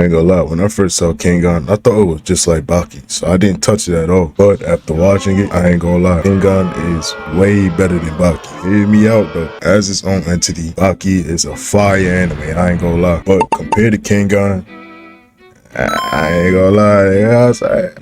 I ain't gonna lie, when I first saw Kengan, I thought it was just like Baki, so I didn't touch it at all. But after watching it, I ain't gonna lie, Kengan is way better than Baki. Hear me out though. As its own entity, Baki is a fire anime, I ain't gonna lie. But compared to Kengan, I ain't gonna lie, yeah,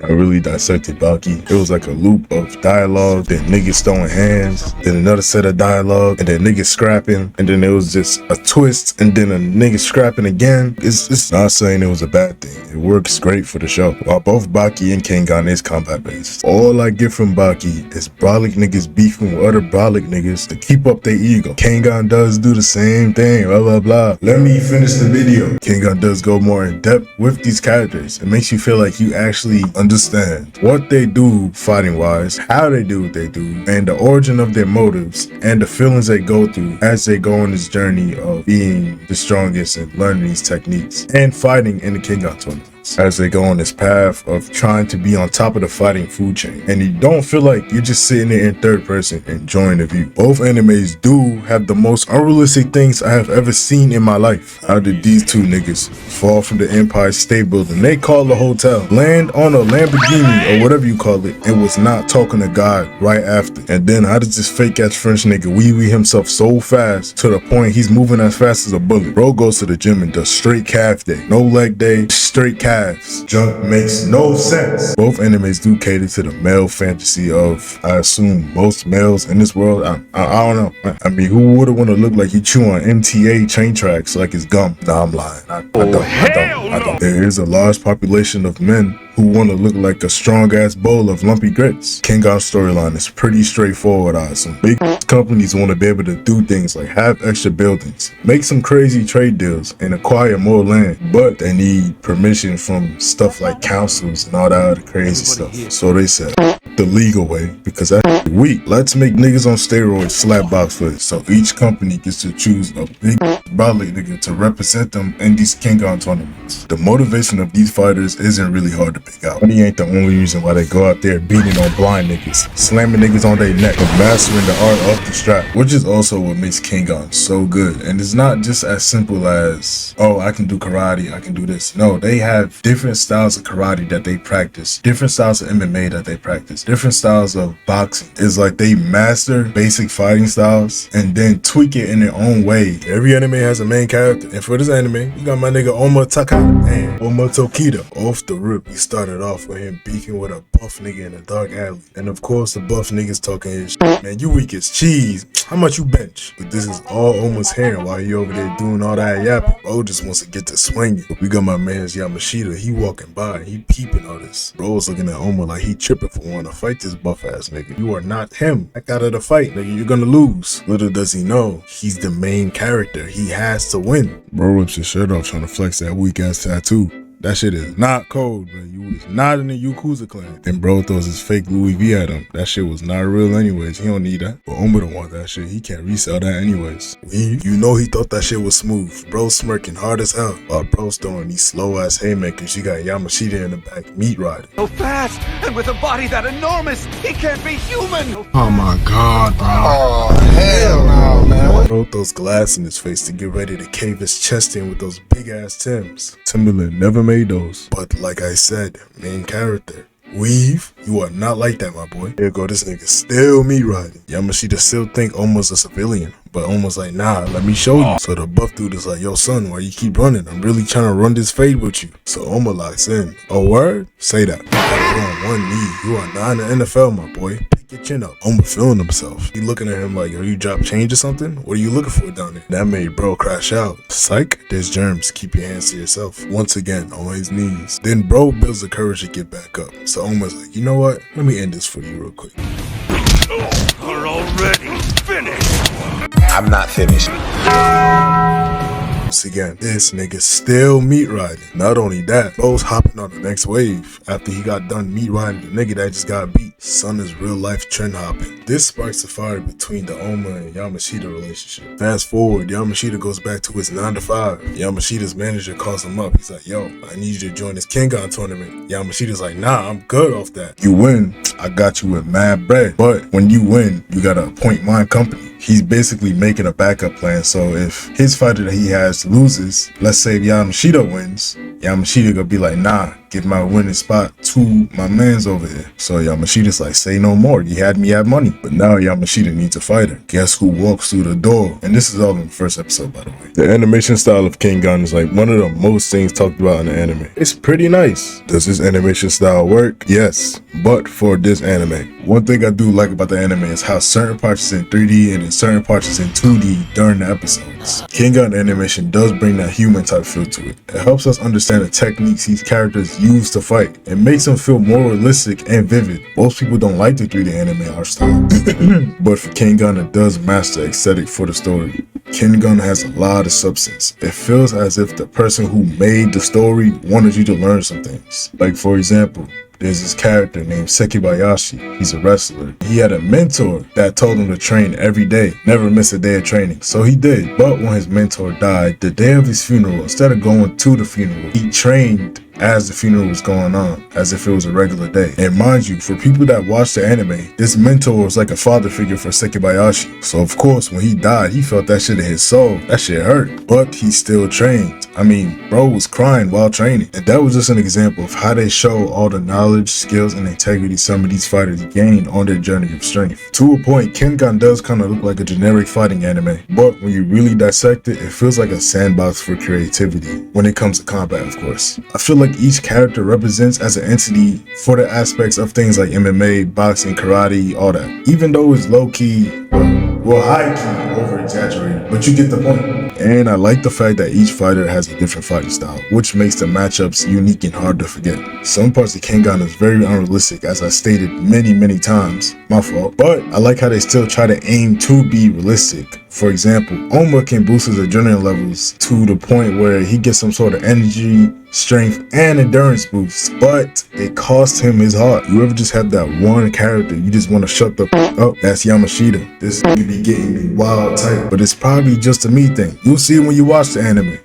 I really dissected Baki. It was like a loop of dialogue, then niggas throwing hands, then another set of dialogue, and then niggas scrapping, and then it was just a twist, and then a nigga scrapping again. It's not saying it was a bad thing. It works great for the show. While both Baki and Kengan is combat based. All I get from Baki is brolic niggas beefing with other brolic niggas to keep up their ego. Kengan does do the same thing, blah blah blah. Let me finish the video. Kengan does go more in depth with these characters. It makes you feel like you actually understand what they do fighting wise, how they do what they do, and the origin of their motives and the feelings they go through as they go on this journey of being the strongest and learning these techniques and fighting in the Kengan tournament. As they go on this path of trying to be on top of the fighting food chain, and you don't feel like you're just sitting there in third person enjoying the view. Both animes do have the most unrealistic things I have ever seen in my life. How did these two niggas fall from the Empire State Building they call a hotel, land on a Lamborghini or whatever you call it, and was not talking to God right after? And then how does this fake ass French nigga wee himself so fast to the point he's moving as fast as a bullet? Bro goes to the gym and does straight calf day, no leg day, straight calf. Junk makes no sense. Both animes do cater to the male fantasy of, I assume, most males in this world. I don't know. I mean, who would've wanna look like he chew on MTA train tracks like it's gum? Nah, I'm lying. I don't. There is a large population of men who want to look like a strong ass bowl of lumpy grits. Kengan's storyline is pretty straightforward, I assume. Big companies want to be able to do things like have extra buildings, make some crazy trade deals, and acquire more land, but they need permission from stuff like councils and all that other crazy stuff. So they said the legal way, because that's weak. Let's make niggas on steroids slap box for it. So each company gets to choose a big brolic nigga to represent them in these Kengan tournaments. The motivation of these fighters isn't really hard to pick out. Money ain't the only reason why they go out there beating on blind niggas, slamming niggas on their neck, and mastering the art of the strap, which is also what makes Kengan so good. And it's not just as simple as, oh, I can do karate, I can do this. No, they have different styles of karate that they practice, different styles of MMA that they practice, different styles of boxing. It's like they master basic fighting styles and then tweak it in their own way. Every anime has a main character, and for this anime, you got my nigga Ohma and Ohma Tokita. Off the rip, we started off with him beefing with a buff nigga in a dark alley. And of course, the buff nigga's talking his shit. Man, you weak as cheese. How much you bench? But this is all Ohma's hearing while he over there doing all that yapping. Bro just wants to get to swinging. But we got my man's Yamashita. He walking by, he peeping all this. Bro's looking at Ohma like he tripping for wanting to fight this buff ass nigga. You are not him. Back out of the fight, nigga. You're gonna lose. Little does he know, he's the main character. He has to win. Bro rips his shirt off trying to flex that weak ass tattoo. That shit is not cold, man. You was not in the Yakuza clan. And bro throws his fake Louis V at him. That shit was not real anyways. He don't need that. But Ohma don't want that shit. He can't resell that anyways. You know he thought that shit was smooth. Bro smirking hard as hell. While bro's throwing these slow ass haymakers, you got Yamashita in the back meat riding. So fast, and with a body that enormous, he can't be human. Oh my god, bro. Oh, hell no, man. Bro throws glass in his face to get ready to cave his chest in with those big ass Timbs. Timberland never made those. But like I said, main character. Weave, you are not like that, my boy. Here go this nigga still meat riding. Yamashita still think Ohma's a civilian, but Ohma's like, nah, let me show you. So the buff dude is like, yo son, why you keep running? I'm really trying to run this fade with you. So Ohma locks in. Oh word? Say that. You on one knee. You are not in the NFL, my boy. Pick your chin up. Ohma feeling himself. He looking at him like, yo, you drop change or something? What are you looking for down there? That made bro crash out. Psych, there's germs. Keep your hands to yourself. Once again, on his knees. Then bro builds the courage to get back up. So Ohma's like, you know what? Let me end this for you real quick. We're already finished. I'm not finished. Once again, this nigga still meat riding. Not only that, bro's hopping on the next wave after he got done meat riding the nigga that just got beat. Son is real life trend hopping. This sparks a fire between the Ohma and Yamashita relationship. Fast forward, Yamashita goes back to his 9 to 5. Yamashita's manager calls him up. He's like, yo, I need you to join this Kengan tournament. Yamashita's like, nah, I'm good off that. You win, I got you with mad bread. But when you win, you gotta appoint my company. He's basically making a backup plan. So if his fighter that he has loses, let's say Yamashita wins, Yamashita gonna be like, nah, give my winning spot to my mans over here. So Yamashita's like, say no more. You had me at money. But now Yamashita needs a fighter. Guess who walks through the door? And this is all in the first episode, by the way. The animation style of Kengan is like one of the most things talked about in the anime. It's pretty nice. Does this animation style work? Yes, but for this anime. One thing I do like about the anime is how certain parts is in 3D and in certain parts is in 2D during the episodes. Kengan animation does bring that human type feel to it. It helps us understand the techniques these characters use to fight. It makes them feel more realistic and vivid. Most people don't like the 3D anime art style, but for Kengan it does master aesthetic for the story. Kengan has a lot of substance. It feels as if the person who made the story wanted you to learn some things. Like for example, there's this character named Sekibayashi. He's a wrestler. He had a mentor that told him to train every day, never miss a day of training. So he did. But when his mentor died, the day of his funeral, instead of going to the funeral, he trained as the funeral was going on, as if it was a regular day. And mind you, for people that watch the anime, this mentor was like a father figure for Sekibayashi. So of course, when he died, he felt that shit in his soul. That shit hurt. But he still trained. I mean, bro was crying while training. And that was just an example of how they show all the knowledge, skills, and integrity some of these fighters gained on their journey of strength. To a point, Kengan does kind of look like a generic fighting anime. But when you really dissect it, it feels like a sandbox for creativity. When it comes to combat, of course. I feel like each character represents as an entity for the aspects of things like MMA, boxing, karate, all that. Even though it's low-key, well, high-key, over-exaggerated, but you get the point. And I like the fact that each fighter has a different fighting style, which makes the matchups unique and hard to forget. Some parts of Kengan is very unrealistic, as I stated many times. My fault. But I like how they still try to aim to be realistic. For example, Ohma can boost his adrenaline levels to the point where he gets some sort of energy, strength, and endurance boosts, but it costs him his heart. You ever just have that one character you just want to shut the up? That's Yamashita. This nigga be getting me wild tight, but it's probably just a me thing. You'll see when you watch the anime.